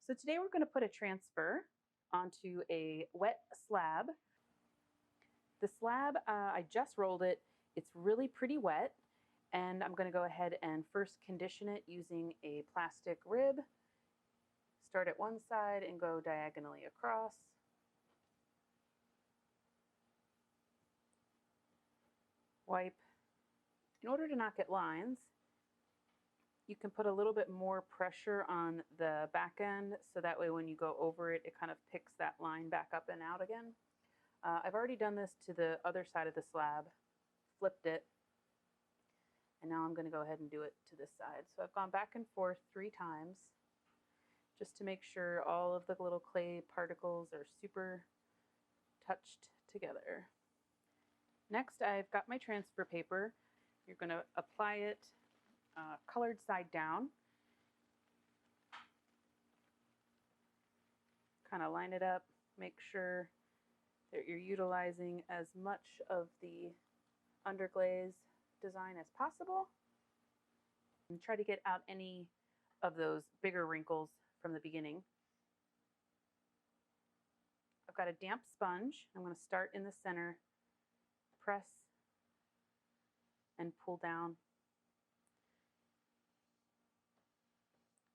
So today we're going to put a transfer onto a wet slab. The slab, I just rolled it. It's really pretty wet, and I'm going to go ahead and first condition it using a plastic rib. Start at one side and go diagonally across. Wipe. In order to not get lines, you can put a little bit more pressure on the back end, so that way when you go over it, it kind of picks that line back up and out again. I've already done this to the other side of the slab, flipped it, and now I'm going to go ahead and do it to this side. So I've gone back and forth 3 times just to make sure all of the little clay particles are super touched together. Next, I've got my transfer paper. You're going to apply it colored side down. Kind of line it up, make sure that you're utilizing as much of the underglaze design as possible, and try to get out any of those bigger wrinkles from the beginning. I've got a damp sponge. I'm going to start in the center, press and pull down.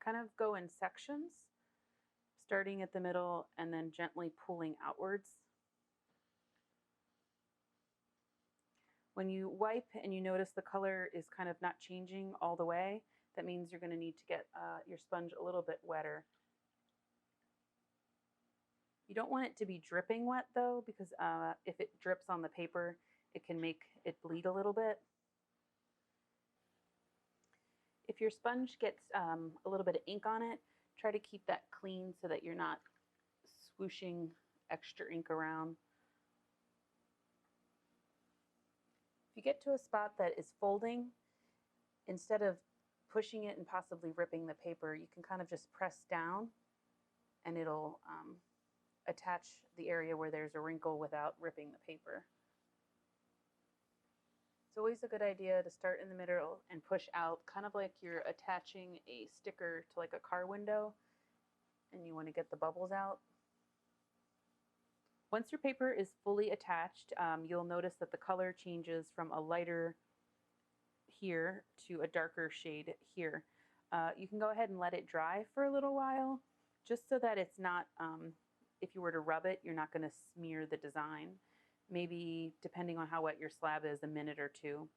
Kind of go in sections, starting at the middle and then gently pulling outwards. When you wipe and you notice the color is kind of not changing all the way, that means you're going to need to get your sponge a little bit wetter. You don't want it to be dripping wet though, because if it drips on the paper, it can make it bleed a little bit. If your sponge gets a little bit of ink on it, try to keep that clean so that you're not swooshing extra ink around. If you get to a spot that is folding, instead of pushing it and possibly ripping the paper, you can kind of just press down and it'll attach the area where there's a wrinkle without ripping the paper. It's always a good idea to start in the middle and push out, kind of like you're attaching a sticker to like a car window and you want to get the bubbles out. Once your paper is fully attached, you'll notice that the color changes from a lighter here to a darker shade here. You can go ahead and let it dry for a little while, just so that it's not, if you were to rub it, you're not going to smear the design. Maybe, depending on how wet your slab is, a minute or 2.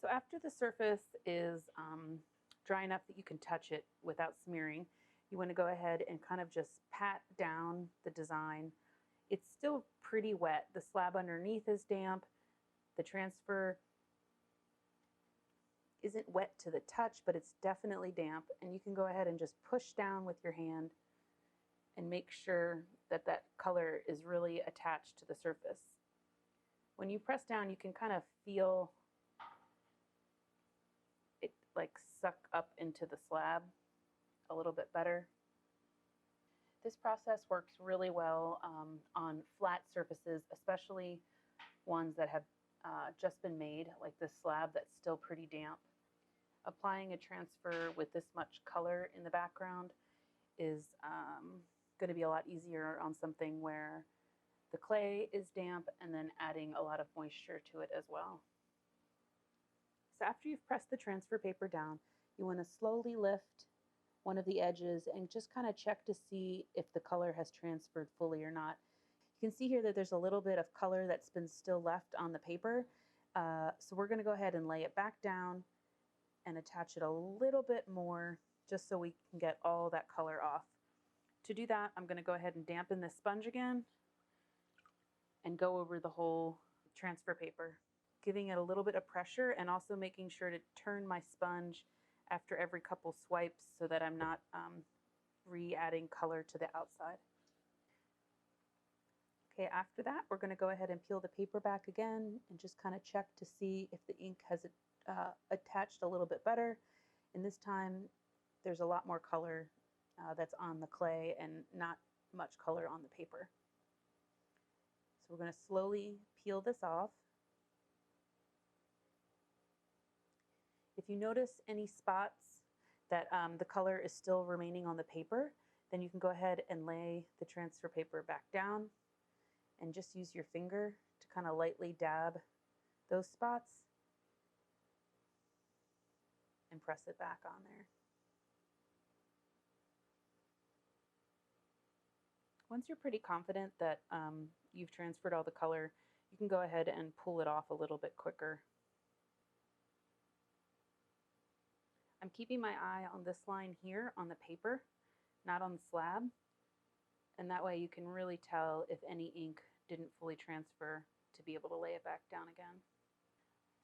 So after the surface is dry enough that you can touch it without smearing, you want to go ahead and kind of just pat down the design. It's still pretty wet. The slab underneath is damp. The transfer isn't wet to the touch, but it's definitely damp, and you can go ahead and just push down with your hand and make sure that that color is really attached to the surface. When you press down, you can kind of feel it like suck up into the slab a little bit better. This process works really well on flat surfaces, especially ones that have just been made, like this slab that's still pretty damp. Applying a transfer with this much color in the background is going to be a lot easier on something where the clay is damp, and then adding a lot of moisture to it as well. So after you've pressed the transfer paper down, you want to slowly lift one of the edges and just kind of check to see if the color has transferred fully or not. You can see here that there's a little bit of color that's been still left on the paper. So we're going to go ahead and lay it back down and attach it a little bit more, just so we can get all that color off. To do that, I'm going to go ahead and dampen this sponge again and go over the whole transfer paper, giving it a little bit of pressure and also making sure to turn my sponge after every couple swipes so that I'm not re-adding color to the outside. Okay, after that, we're going to go ahead and peel the paper back again and just kind of check to see if the ink has attached a little bit better. And this time, there's a lot more color that's on the clay and not much color on the paper. So we're going to slowly peel this off. If you notice any spots that the color is still remaining on the paper, then you can go ahead and lay the transfer paper back down and just use your finger to kind of lightly dab those spots and press it back on there. Once you're pretty confident that you've transferred all the color, you can go ahead and pull it off a little bit quicker. I'm keeping my eye on this line here on the paper, not on the slab, and that way you can really tell if any ink didn't fully transfer to be able to lay it back down again.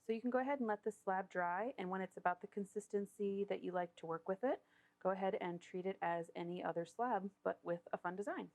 So you can go ahead and let this slab dry, and when it's about the consistency that you like to work with it, go ahead and treat it as any other slab, but with a fun design.